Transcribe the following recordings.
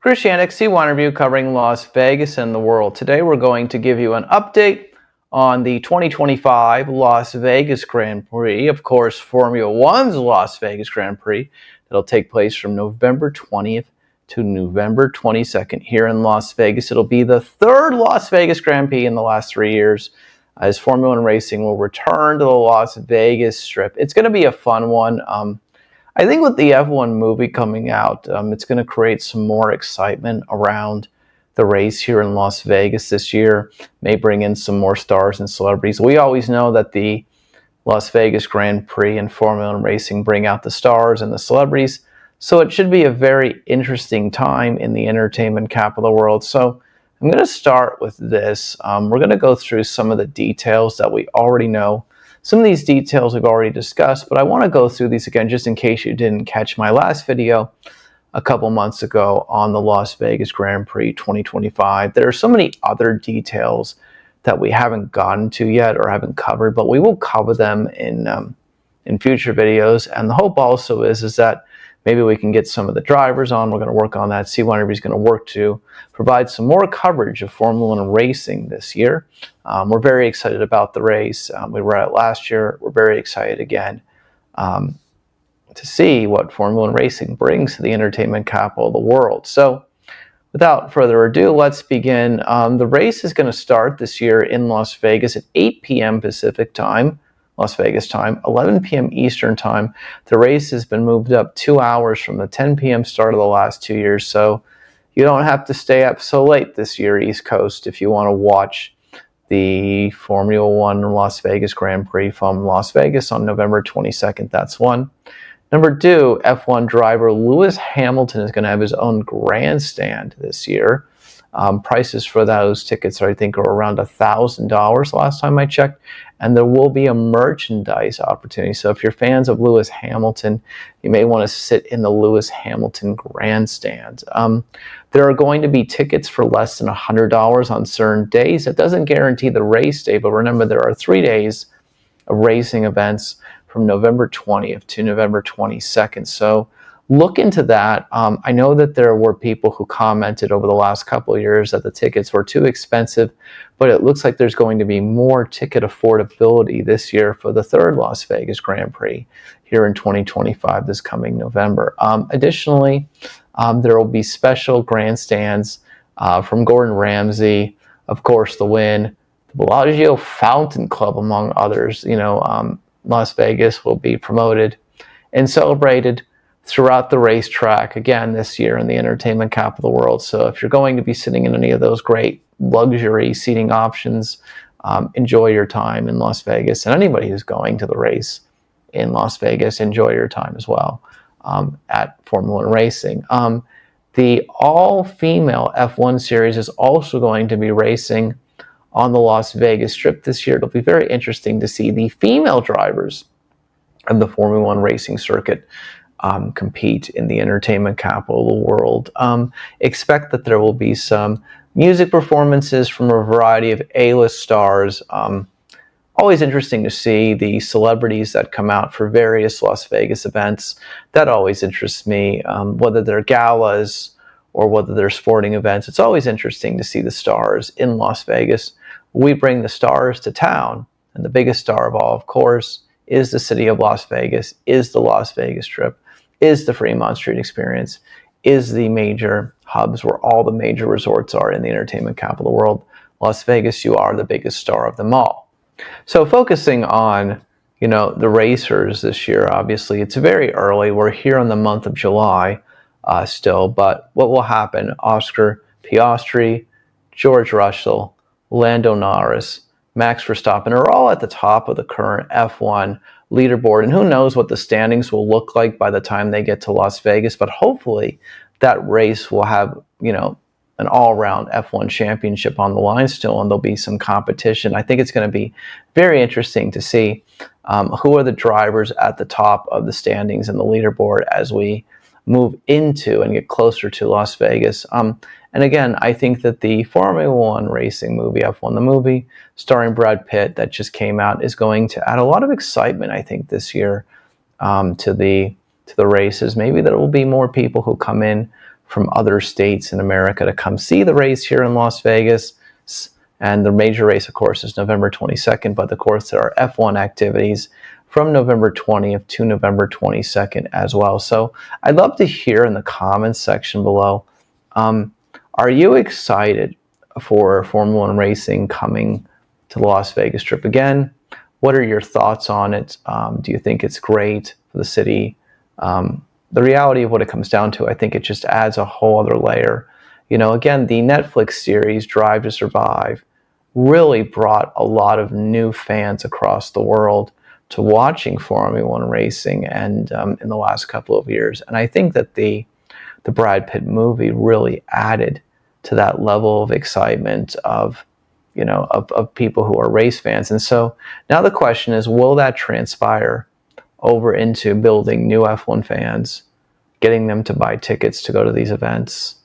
Christianic C1 review covering Las Vegas and the world. Today we're going to give you an update on the 2025 Las Vegas Grand Prix. Of course, Formula One's Las Vegas Grand Prix that'll take place from November 20th to November 22nd here in Las Vegas. It'll be the third Las Vegas Grand Prix in the last 3 years as Formula One racing will return to the Las Vegas Strip. It's going to be a fun one. I think with the F1 movie coming out, it's going to create some more excitement around the race here in Las Vegas this year. May bring in some more stars and celebrities. We always know that the Las Vegas Grand Prix and Formula One racing bring out the stars and the celebrities. So it should be a very interesting time in the entertainment capital of the world. So I'm going to start with this. We're going to go through some of the details that we already know. Some of these details we've already discussed, but I want to go through these again just in case you didn't catch my last video a couple months ago on the Las Vegas Grand Prix 2025. There are so many other details that we haven't gotten to yet or haven't covered, but we will cover them in future videos. And the hope also is that maybe we can get some of the drivers on. We're going to work on that. C1 Everybody's going to work to provide some more coverage of Formula One racing this year. We're very excited about the race. We were at it last year. We're very excited again to see what Formula One racing brings to the entertainment capital of the world. So without further ado, let's begin. The race is going to start this year in Las Vegas at 8 p.m. Pacific time. Las Vegas time, 11 p.m. Eastern time. The race has been moved up 2 hours from the 10 p.m. start of the last 2 years, so you don't have to stay up so late this year, East Coast, if you want to watch the Formula One Las Vegas Grand Prix from Las Vegas on November 22nd. That's one. Number two, F1 driver Lewis Hamilton is going to have his own grandstand this year. Prices for those tickets, I think, are around $1,000 last time I checked, and there will be a merchandise opportunity. So if you're fans of Lewis Hamilton, you may want to sit in the Lewis Hamilton grandstand. There are going to be tickets for less than $100 on certain days. That doesn't guarantee the race day, but remember there are 3 days of racing events from November 20th to November 22nd. So look into that. I know that there were people who commented over the last couple of years that the tickets were too expensive, but it looks like there's going to be more ticket affordability this year for the third Las Vegas Grand Prix here in 2025, this coming November. Additionally, there will be special grandstands from Gordon Ramsay, of course, the Wynn, the Bellagio Fountain Club, among others. Las Vegas will be promoted and celebrated throughout the racetrack again this year in the entertainment capital of the world. So if you're going to be sitting in any of those great luxury seating options, enjoy your time in Las Vegas. And anybody who's going to the race in Las Vegas, enjoy your time as well at Formula One racing. The all-female F1 series is also going to be racing on the Las Vegas Strip this year. It'll be very interesting to see the female drivers of the Formula One racing circuit compete in the entertainment capital of the world. Expect that there will be some music performances from a variety of A-list stars. Always interesting to see the celebrities that come out for various Las Vegas events. That always interests me, whether they're galas or whether they're sporting events. It's always interesting to see the stars in Las Vegas. We bring the stars to town, and the biggest star of all, of course, is the city of Las Vegas, is the Las Vegas Strip, is the Fremont Street Experience, is the major hubs where all the major resorts are in the entertainment capital of the world. Las Vegas, you are the biggest star of them all. So focusing on, the racers this year, obviously, it's very early. We're here in the month of July still, but what will happen? Oscar Piastri, George Russell, Lando Norris, Max Verstappen are all at the top of the current F1 leaderboard, and who knows what the standings will look like by the time they get to Las Vegas, but hopefully that race will have, an all-around F1 championship on the line still, and there'll be some competition. I think it's going to be very interesting to see who are the drivers at the top of the standings and the leaderboard as we move into and get closer to Las Vegas. And again, I think that the Formula One racing movie, F1 the movie, starring Brad Pitt, that just came out, is going to add a lot of excitement, I think, this year to the races. Maybe there will be more people who come in from other states in America to come see the race here in Las Vegas. And the major race, of course, is November 22nd, but of course there are F1 activities from November 20th to November 22nd as well. So I'd love to hear in the comments section below, are you excited for Formula One racing coming to the Las Vegas Strip again? What are your thoughts on it? Do you think it's great for the city? The reality of what it comes down to, I think it just adds a whole other layer. You know, again, the Netflix series Drive to Survive really brought a lot of new fans across the world to watching Formula One racing, and in the last couple of years. And I think that the Brad Pitt movie really added to that level of excitement of, you know, of people who are race fans. And so now the question is, will that transpire over into building new F1 fans, getting them to buy tickets to go to these events,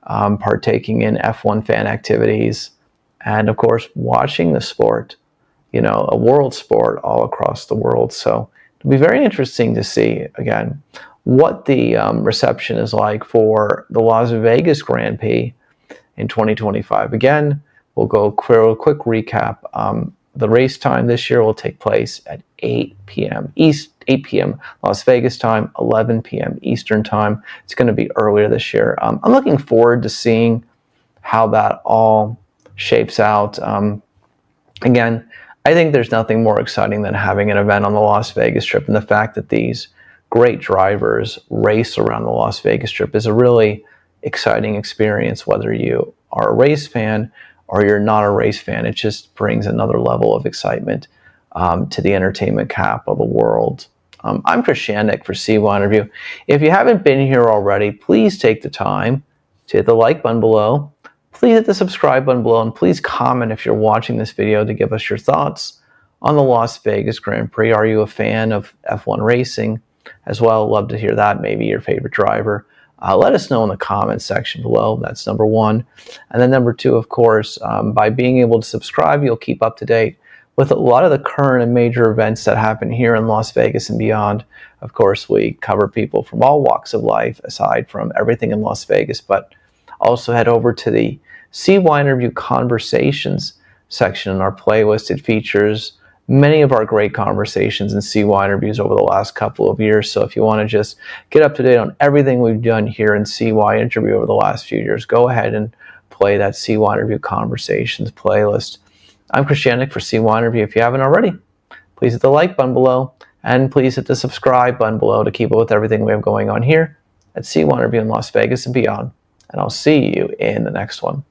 partaking in F1 fan activities, and of course watching the sport, you know, a world sport all across the world. So it'll be very interesting to see, again, what the reception is like for the Las Vegas Grand Prix in 2025. Again, we'll go a quick recap. The race time this year will take place at 8 p.m. 8 p.m. Las Vegas time, 11 p.m. Eastern time. It's going to be earlier this year. I'm looking forward to seeing how that all shapes out. Again, I think there's nothing more exciting than having an event on the Las Vegas Strip, and the fact that these great drivers race around the Las Vegas Strip is a really exciting experience, whether you are a race fan or you're not a race fan. It just brings another level of excitement to the entertainment capital of the world. I'm Chris Shandick for C1 Interview. If you haven't been here already, please take the time to hit the like button below. Please hit the subscribe button below, and please comment if you're watching this video to give us your thoughts on the Las Vegas Grand Prix. Are you a fan of F1 racing as well? Love to hear that, maybe your favorite driver. Let us know in the comments section below. That's number one. And then number two, of course, by being able to subscribe, you'll keep up to date with a lot of the current and major events that happen here in Las Vegas and beyond. Of course, we cover people from all walks of life, aside from everything in Las Vegas, but also head over to the CY Interview Conversations section in our playlist. It features many of our great conversations and CY interviews over the last couple of years. So if you want to just get up to date on everything we've done here in CY Interview over the last few years, go ahead and play that CY Interview Conversations playlist. I'm Chris Shandick for CY Interview. If you haven't already, please hit the like button below, and please hit the subscribe button below to keep up with everything we have going on here at CY Interview in Las Vegas and beyond. And I'll see you in the next one.